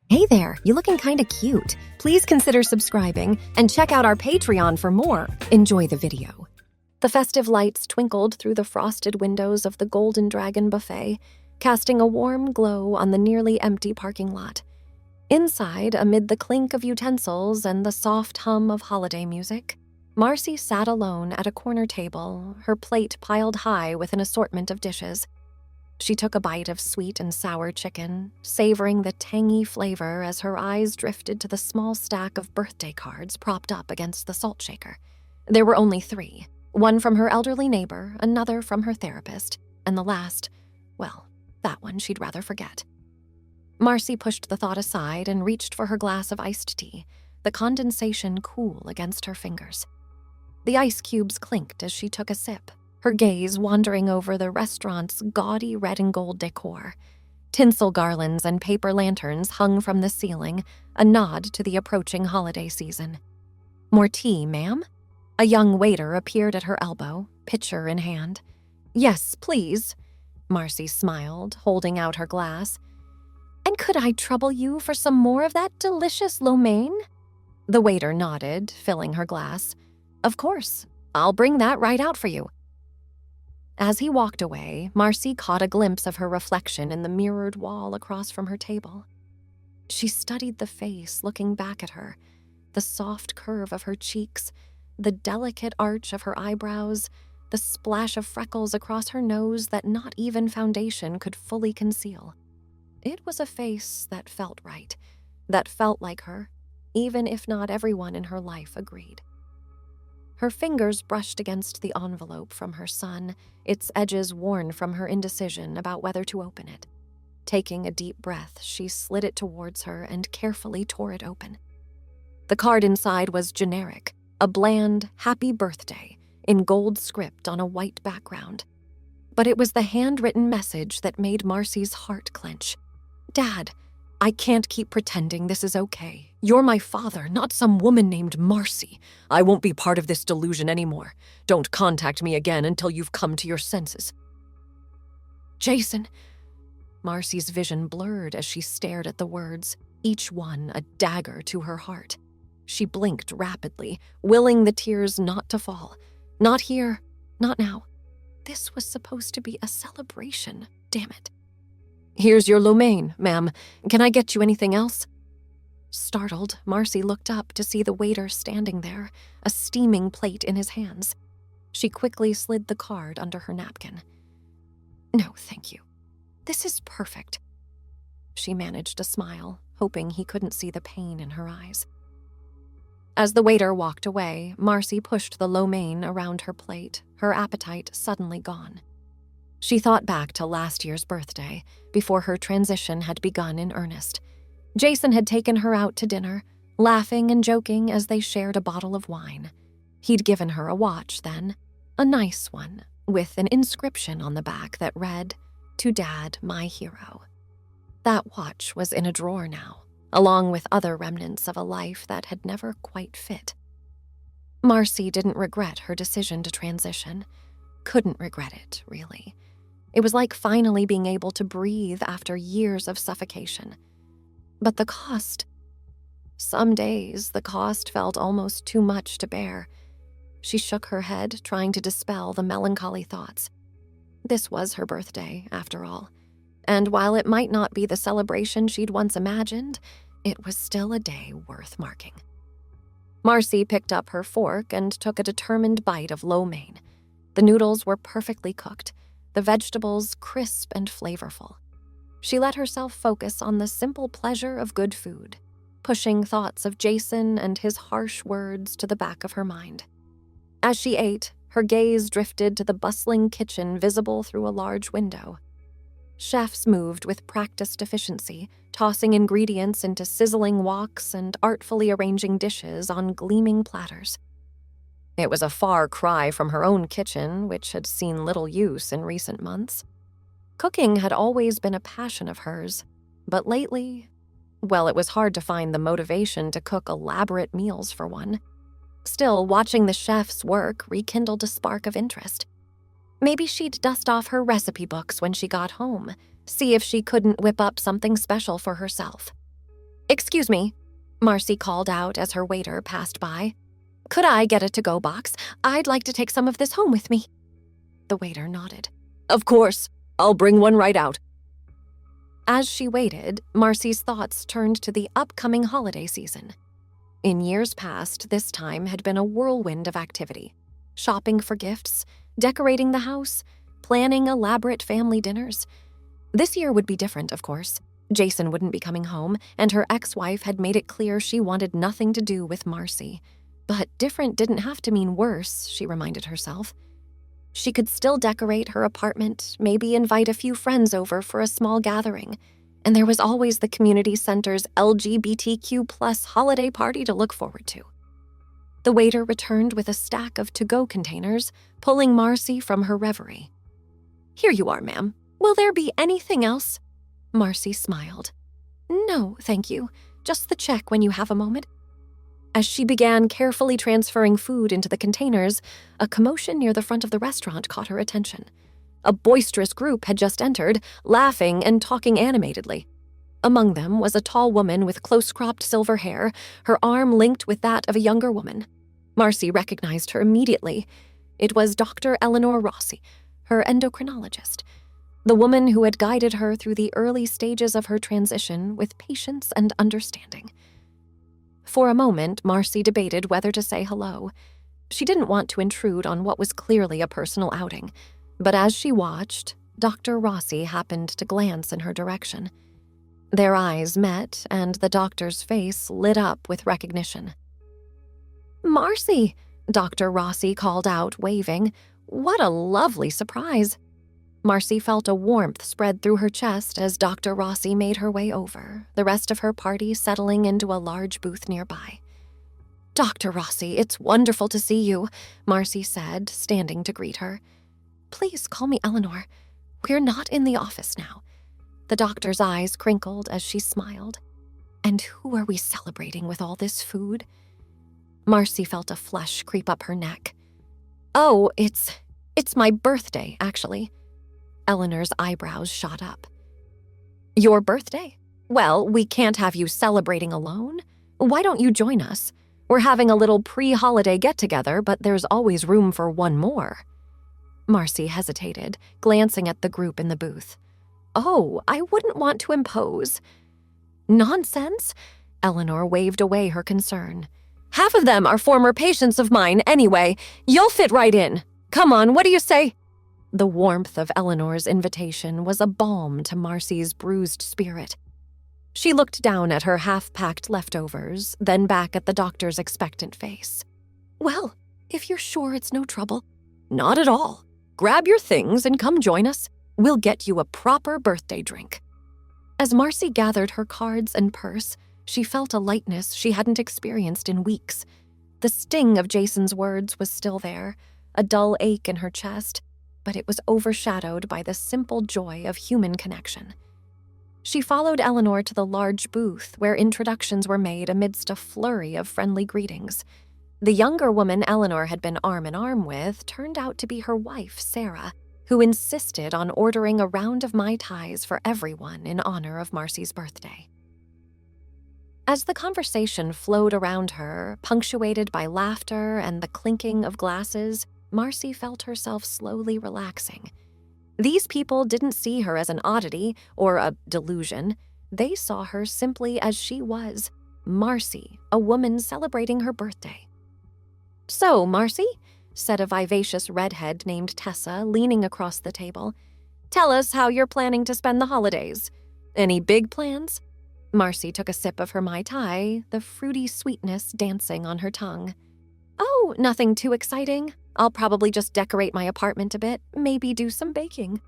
Hey there, you looking kinda cute. Please consider subscribing and check out our Patreon for more. Enjoy the video. The festive lights twinkled through the frosted windows of the Golden Dragon buffet, casting a warm glow on the nearly empty parking lot. Inside, amid the clink of utensils and the soft hum of holiday music, Marcy sat alone at a corner table, her plate piled high with an assortment of dishes. She took a bite of sweet and sour chicken, savoring the tangy flavor as her eyes drifted to the small stack of birthday cards propped up against the salt shaker. There were only 3, one from her elderly neighbor, another from her therapist, and the last, well, that one she'd rather forget. Marcy pushed the thought aside and reached for her glass of iced tea, the condensation cool against her fingers. The ice cubes clinked as she took a sip, her gaze wandering over the restaurant's gaudy red and gold decor. Tinsel garlands and paper lanterns hung from the ceiling, a nod to the approaching holiday season. "More tea, ma'am?" A young waiter appeared at her elbow, pitcher in hand. "Yes, please," Marcy smiled, holding out her glass. "And could I trouble you for some more of that delicious lo mein?" The waiter nodded, filling her glass. "Of course, I'll bring that right out for you." As he walked away, Marcy caught a glimpse of her reflection in the mirrored wall across from her table. She studied the face looking back at her, the soft curve of her cheeks, the delicate arch of her eyebrows, the splash of freckles across her nose that not even foundation could fully conceal. It was a face that felt right, that felt like her, even if not everyone in her life agreed. Her fingers brushed against the envelope from her son, its edges worn from her indecision about whether to open it. Taking a deep breath, she slid it towards her and carefully tore it open. The card inside was generic, a bland, happy birthday, in gold script on a white background. But it was the handwritten message that made Marcy's heart clench. "Dad, I can't keep pretending this is okay. You're my father, not some woman named Marcy. I won't be part of this delusion anymore. Don't contact me again until you've come to your senses." "Jason." Marcy's vision blurred as she stared at the words, each one a dagger to her heart. She blinked rapidly, willing the tears not to fall. Not here, not now. This was supposed to be a celebration, damn it. "Here's your lo mein, ma'am. Can I get you anything else?" Startled, Marcy looked up to see the waiter standing there, a steaming plate in his hands. She quickly slid the card under her napkin. "No, thank you. This is perfect." She managed a smile, hoping he couldn't see the pain in her eyes. As the waiter walked away, Marcy pushed the lo mein around her plate, her appetite suddenly gone. She thought back to last year's birthday, before her transition had begun in earnest. Jason had taken her out to dinner, laughing and joking as they shared a bottle of wine. He'd given her a watch then, a nice one, with an inscription on the back that read, "To Dad, my hero." That watch was in a drawer now, along with other remnants of a life that had never quite fit. Marcy didn't regret her decision to transition. Couldn't regret it, really. It was like finally being able to breathe after years of suffocation. But the cost... Some days, the cost felt almost too much to bear. She shook her head, trying to dispel the melancholy thoughts. This was her birthday, after all. And while it might not be the celebration she'd once imagined, it was still a day worth marking. Marcy picked up her fork and took a determined bite of lo mein. The noodles were perfectly cooked, the vegetables crisp and flavorful. She let herself focus on the simple pleasure of good food, pushing thoughts of Jason and his harsh words to the back of her mind. As she ate, her gaze drifted to the bustling kitchen visible through a large window. Chefs moved with practiced efficiency, tossing ingredients into sizzling woks and artfully arranging dishes on gleaming platters. It was a far cry from her own kitchen, which had seen little use in recent months. Cooking had always been a passion of hers, but lately, well, it was hard to find the motivation to cook elaborate meals for one. Still, watching the chefs work rekindled a spark of interest. Maybe she'd dust off her recipe books when she got home, see if she couldn't whip up something special for herself. "Excuse me," Marcy called out as her waiter passed by. "Could I get a to-go box? I'd like to take some of this home with me." The waiter nodded. "Of course. I'll bring one right out." As she waited, Marcy's thoughts turned to the upcoming holiday season. In years past, this time had been a whirlwind of activity. Shopping for gifts, decorating the house, planning elaborate family dinners. This year would be different, of course. Jason wouldn't be coming home, and her ex-wife had made it clear she wanted nothing to do with Marcy. But different didn't have to mean worse, she reminded herself. She could still decorate her apartment, maybe invite a few friends over for a small gathering. And there was always the community center's LGBTQ+ holiday party to look forward to. The waiter returned with a stack of to-go containers, pulling Marcy from her reverie. "Here you are, ma'am. Will there be anything else?" Marcy smiled. "No, thank you. Just the check when you have a moment." As she began carefully transferring food into the containers, a commotion near the front of the restaurant caught her attention. A boisterous group had just entered, laughing and talking animatedly. Among them was a tall woman with close-cropped silver hair, her arm linked with that of a younger woman. Marcy recognized her immediately. It was Dr. Eleanor Rossi, her endocrinologist, the woman who had guided her through the early stages of her transition with patience and understanding. For a moment, Marcy debated whether to say hello. She didn't want to intrude on what was clearly a personal outing, but as she watched, Dr. Rossi happened to glance in her direction. Their eyes met, and the doctor's face lit up with recognition. "Marcy," Dr. Rossi called out, waving. "What a lovely surprise." Marcy felt a warmth spread through her chest as Dr. Rossi made her way over, the rest of her party settling into a large booth nearby. "Dr. Rossi, it's wonderful to see you," Marcy said, standing to greet her. "Please call me Eleanor. We're not in the office now." The doctor's eyes crinkled as she smiled. "And who are we celebrating with all this food?" Marcy felt a flush creep up her neck. "Oh, it's my birthday, actually." Eleanor's eyebrows shot up. "Your birthday? Well, we can't have you celebrating alone. Why don't you join us? We're having a little pre-holiday get-together, but there's always room for one more." Marcy hesitated, glancing at the group in the booth. "Oh, I wouldn't want to impose." "Nonsense!" Eleanor waved away her concern. "Half of them are former patients of mine anyway. You'll fit right in. Come on, what do you say?" The warmth of Eleanor's invitation was a balm to Marcy's bruised spirit. She looked down at her half-packed leftovers, then back at the doctor's expectant face. "Well, if you're sure it's no trouble." "Not at all. Grab your things and come join us. We'll get you a proper birthday drink." As Marcy gathered her cards and purse, she felt a lightness she hadn't experienced in weeks. The sting of Jason's words was still there, a dull ache in her chest, but it was overshadowed by the simple joy of human connection. She followed Eleanor to the large booth where introductions were made amidst a flurry of friendly greetings. The younger woman Eleanor had been arm in arm with turned out to be her wife, Sarah, who insisted on ordering a round of Mai Tais for everyone in honor of Marcy's birthday. As the conversation flowed around her, punctuated by laughter and the clinking of glasses, Marcy felt herself slowly relaxing. These people didn't see her as an oddity or a delusion. They saw her simply as she was, Marcy, a woman celebrating her birthday. "So, Marcy," said a vivacious redhead named Tessa, leaning across the table, "tell us how you're planning to spend the holidays. Any big plans?" Marcy took a sip of her Mai Tai, the fruity sweetness dancing on her tongue. "Oh, nothing too exciting. I'll probably just decorate my apartment a bit, maybe do some baking."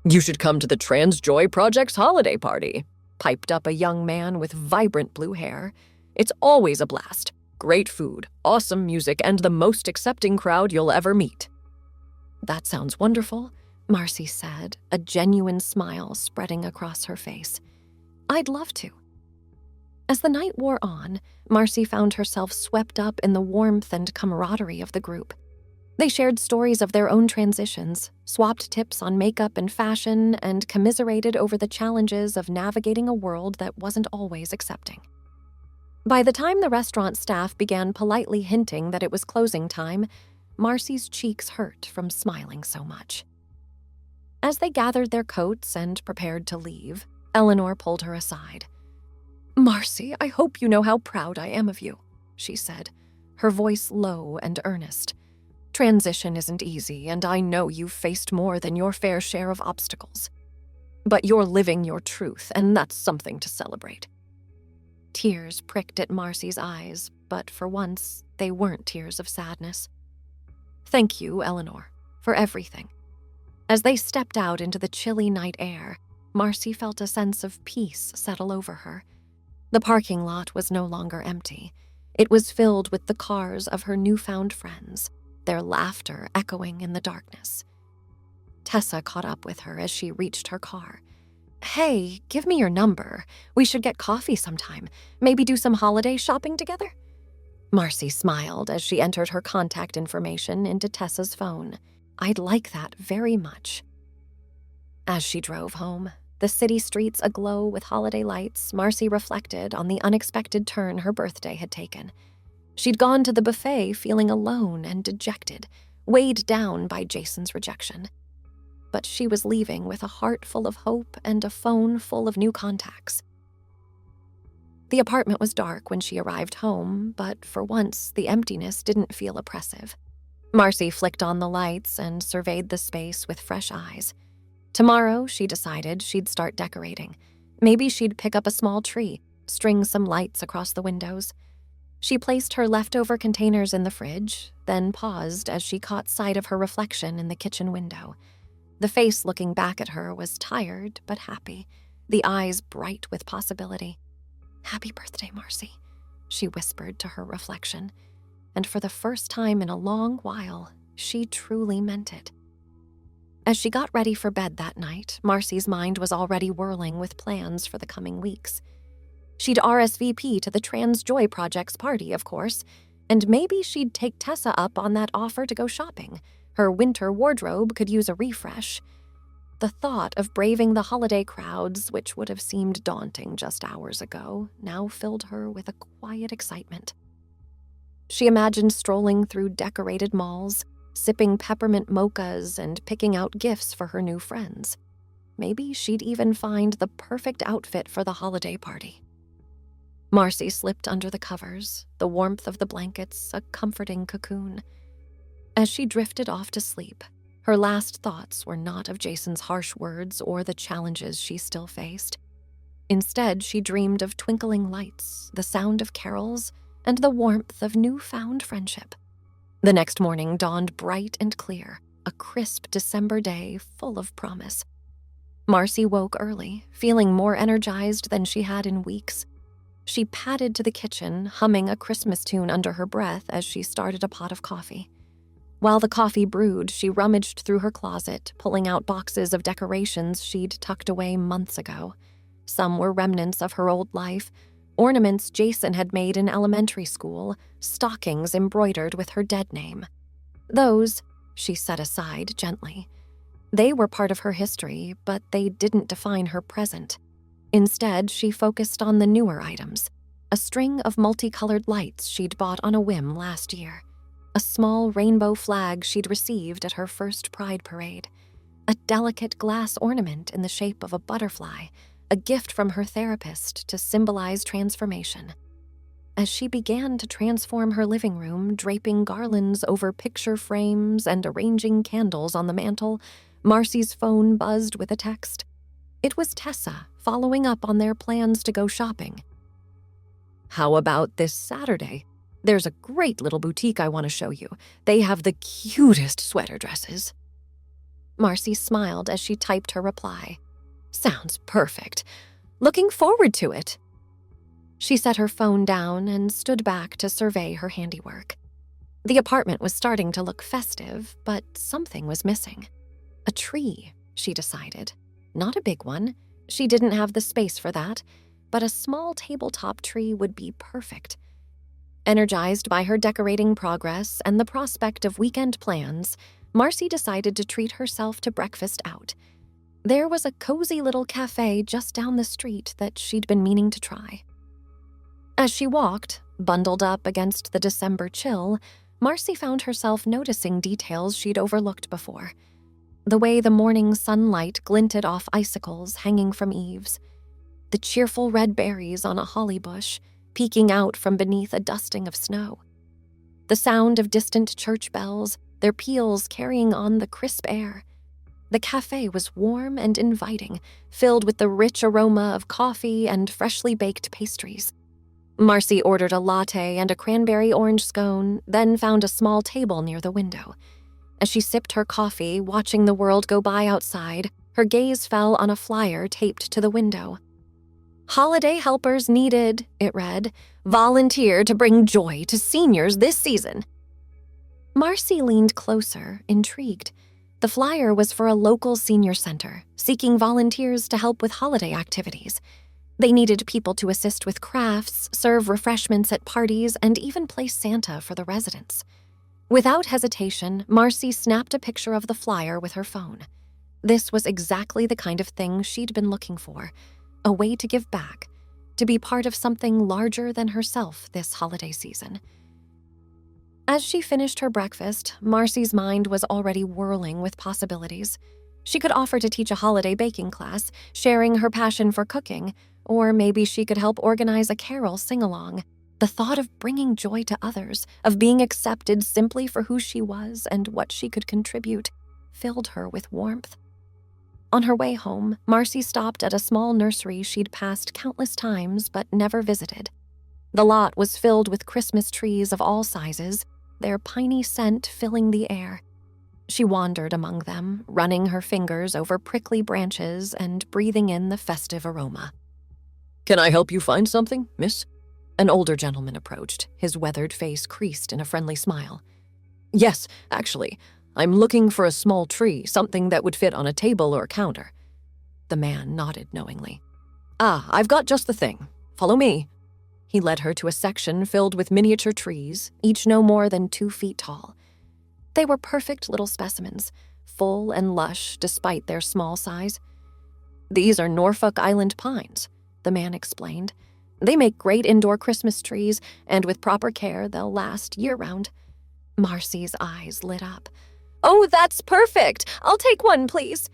"You should come to the Trans Joy Project's holiday party," piped up a young man with vibrant blue hair. "It's always a blast. Great food, awesome music, and the most accepting crowd you'll ever meet." "That sounds wonderful," Marcy said, a genuine smile spreading across her face. "I'd love to." As the night wore on, Marcy found herself swept up in the warmth and camaraderie of the group. They shared stories of their own transitions, swapped tips on makeup and fashion, and commiserated over the challenges of navigating a world that wasn't always accepting. By the time the restaurant staff began politely hinting that it was closing time, Marcy's cheeks hurt from smiling so much. As they gathered their coats and prepared to leave, Eleanor pulled her aside. "Marcy, I hope you know how proud I am of you," she said, her voice low and earnest. "Transition isn't easy, and I know you've faced more than your fair share of obstacles. But you're living your truth, and that's something to celebrate." Tears pricked at Marcy's eyes, but for once, they weren't tears of sadness. "Thank you, Eleanor, for everything." As they stepped out into the chilly night air, Marcy felt a sense of peace settle over her. The parking lot was no longer empty. It was filled with the cars of her newfound friends, their laughter echoing in the darkness. Tessa caught up with her as she reached her car. "Hey, give me your number. We should get coffee sometime. Maybe do some holiday shopping together?" Marcy smiled as she entered her contact information into Tessa's phone. "I'd like that very much." As she drove home, the city streets aglow with holiday lights, Marcy reflected on the unexpected turn her birthday had taken. She'd gone to the buffet feeling alone and dejected, weighed down by Jason's rejection. But she was leaving with a heart full of hope and a phone full of new contacts. The apartment was dark when she arrived home, but for once, the emptiness didn't feel oppressive. Marcy flicked on the lights and surveyed the space with fresh eyes. Tomorrow, she decided she'd start decorating. Maybe she'd pick up a small tree, string some lights across the windows. She placed her leftover containers in the fridge, then paused as she caught sight of her reflection in the kitchen window. The face looking back at her was tired but happy, the eyes bright with possibility. "Happy birthday, Marcy," she whispered to her reflection. And for the first time in a long while, she truly meant it. As she got ready for bed that night, Marcy's mind was already whirling with plans for the coming weeks. She'd RSVP to the Trans Joy Project's party, of course, and maybe she'd take Tessa up on that offer to go shopping. Her winter wardrobe could use a refresh. The thought of braving the holiday crowds, which would have seemed daunting just hours ago, now filled her with a quiet excitement. She imagined strolling through decorated malls, sipping peppermint mochas and picking out gifts for her new friends. Maybe she'd even find the perfect outfit for the holiday party. Marcy slipped under the covers, the warmth of the blankets a comforting cocoon. As she drifted off to sleep, her last thoughts were not of Jason's harsh words or the challenges she still faced. Instead, she dreamed of twinkling lights, the sound of carols, and the warmth of newfound friendship. The next morning dawned bright and clear, a crisp December day full of promise. Marcy woke early, feeling more energized than she had in weeks. She padded to the kitchen, humming a Christmas tune under her breath as she started a pot of coffee. While the coffee brewed, she rummaged through her closet, pulling out boxes of decorations she'd tucked away months ago. Some were remnants of her old life, ornaments Jason had made in elementary school, stockings embroidered with her dead name. Those, she set aside gently. They were part of her history, but they didn't define her present. Instead, she focused on the newer items, a string of multicolored lights she'd bought on a whim last year, a small rainbow flag she'd received at her first Pride parade, a delicate glass ornament in the shape of a butterfly, a gift from her therapist to symbolize transformation. As she began to transform her living room, draping garlands over picture frames and arranging candles on the mantel, Marcy's phone buzzed with a text. It was Tessa, following up on their plans to go shopping. "How about this Saturday? There's a great little boutique I want to show you. They have the cutest sweater dresses." Marcy smiled as she typed her reply. "Sounds perfect. Looking forward to it." She set her phone down and stood back to survey her handiwork. The apartment was starting to look festive, but something was missing. A tree, she decided. Not a big one. She didn't have the space for that, but a small tabletop tree would be perfect. Energized by her decorating progress and the prospect of weekend plans, Marcy decided to treat herself to breakfast out. There was a cozy little cafe just down the street that she'd been meaning to try. As she walked, bundled up against the December chill, Marcy found herself noticing details she'd overlooked before. The way the morning sunlight glinted off icicles hanging from eaves, the cheerful red berries on a holly bush peeking out from beneath a dusting of snow, the sound of distant church bells, their peals carrying on the crisp air. The cafe was warm and inviting, filled with the rich aroma of coffee and freshly baked pastries. Marcy ordered a latte and a cranberry orange scone, then found a small table near the window. As she sipped her coffee, watching the world go by outside, her gaze fell on a flyer taped to the window. "Holiday helpers needed," it read. "Volunteer to bring joy to seniors this season." Marcy leaned closer, intrigued. The flyer was for a local senior center, seeking volunteers to help with holiday activities. They needed people to assist with crafts, serve refreshments at parties, and even play Santa for the residents. Without hesitation, Marcy snapped a picture of the flyer with her phone. This was exactly the kind of thing she'd been looking for, a way to give back, to be part of something larger than herself this holiday season. As she finished her breakfast, Marcy's mind was already whirling with possibilities. She could offer to teach a holiday baking class, sharing her passion for cooking, or maybe she could help organize a carol sing-along. The thought of bringing joy to others, of being accepted simply for who she was and what she could contribute, filled her with warmth. On her way home, Marcy stopped at a small nursery she'd passed countless times but never visited. The lot was filled with Christmas trees of all sizes, their piney scent filling the air. She wandered among them, running her fingers over prickly branches and breathing in the festive aroma. "Can I help you find something, miss?" An older gentleman approached, his weathered face creased in a friendly smile. "Yes, actually. I'm looking for a small tree, something that would fit on a table or counter." The man nodded knowingly. "I've got just the thing. Follow me." He led her to a section filled with miniature trees, each no more than 2 feet tall. They were perfect little specimens, full and lush despite their small size. "These are Norfolk Island pines," the man explained. "They make great indoor Christmas trees, and with proper care, they'll last year-round." Marcy's eyes lit up. "Oh, that's perfect! I'll take one, please."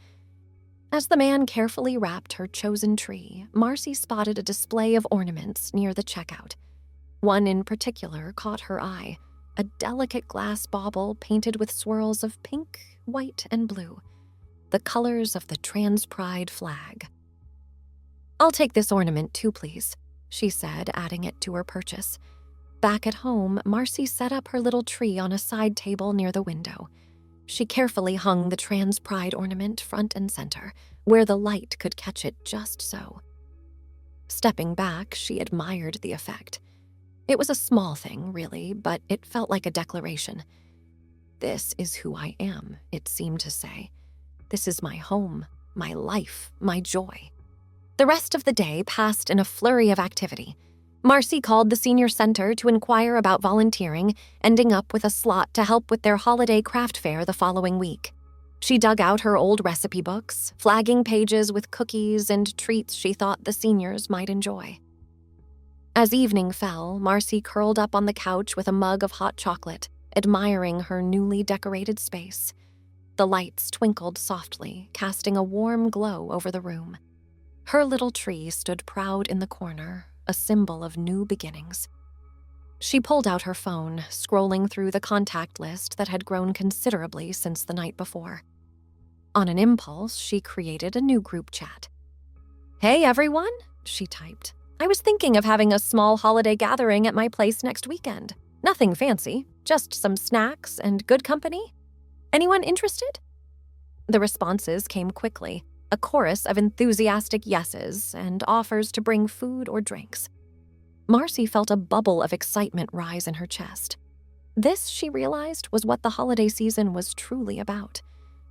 As the man carefully wrapped her chosen tree, Marcy spotted a display of ornaments near the checkout. One in particular caught her eye, a delicate glass bauble painted with swirls of pink, white, and blue, the colors of the trans pride flag. "I'll take this ornament too, please," she said, adding it to her purchase. Back at home, Marcy set up her little tree on a side table near the window. She carefully hung the trans pride ornament front and center, where the light could catch it just so. Stepping back, she admired the effect. It was a small thing, really, but it felt like a declaration. "This is who I am," it seemed to say. "This is my home, my life, my joy." The rest of the day passed in a flurry of activity. Marcy called the senior center to inquire about volunteering, ending up with a slot to help with their holiday craft fair the following week. She dug out her old recipe books, flagging pages with cookies and treats she thought the seniors might enjoy. As evening fell, Marcy curled up on the couch with a mug of hot chocolate, admiring her newly decorated space. The lights twinkled softly, casting a warm glow over the room. Her little tree stood proud in the corner, a symbol of new beginnings. She pulled out her phone, scrolling through the contact list that had grown considerably since the night before. On an impulse, she created a new group chat. "Hey, everyone," she typed. "I was thinking of having a small holiday gathering at my place next weekend. Nothing fancy, just some snacks and good company. Anyone interested?" The responses came quickly, a chorus of enthusiastic yeses and offers to bring food or drinks. Marcy felt a bubble of excitement rise in her chest. This, she realized, was what the holiday season was truly about.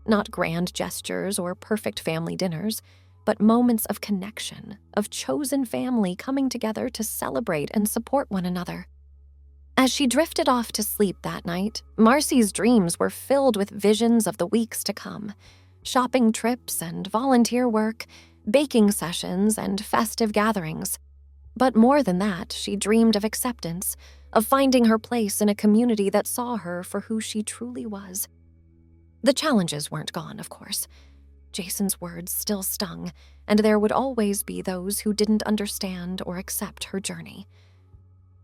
Not grand gestures or perfect family dinners, but moments of connection, of chosen family coming together to celebrate and support one another. As she drifted off to sleep that night, Marcy's dreams were filled with visions of the weeks to come. Shopping trips and volunteer work, baking sessions and festive gatherings. But more than that, she dreamed of acceptance, of finding her place in a community that saw her for who she truly was. The challenges weren't gone, of course. Jason's words still stung, and there would always be those who didn't understand or accept her journey.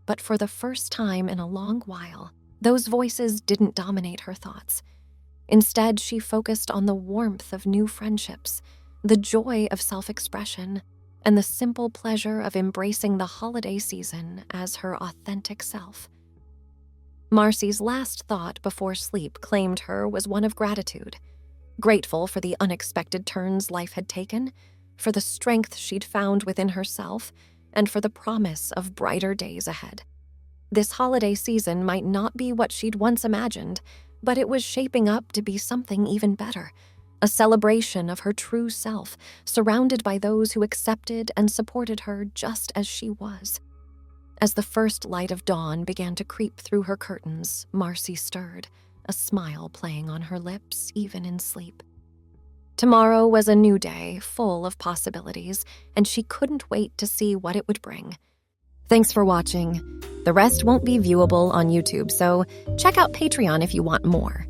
But for the first time in a long while, those voices didn't dominate her thoughts. Instead, she focused on the warmth of new friendships, the joy of self-expression, and the simple pleasure of embracing the holiday season as her authentic self. Marcy's last thought before sleep claimed her was one of gratitude, grateful for the unexpected turns life had taken, for the strength she'd found within herself, and for the promise of brighter days ahead. This holiday season might not be what she'd once imagined, but it was shaping up to be something even better, a celebration of her true self, surrounded by those who accepted and supported her just as she was. As the first light of dawn began to creep through her curtains, Marcy stirred, a smile playing on her lips even in sleep. Tomorrow was a new day, full of possibilities, and she couldn't wait to see what it would bring. Thanks for watching. The rest won't be viewable on YouTube, so check out Patreon if you want more.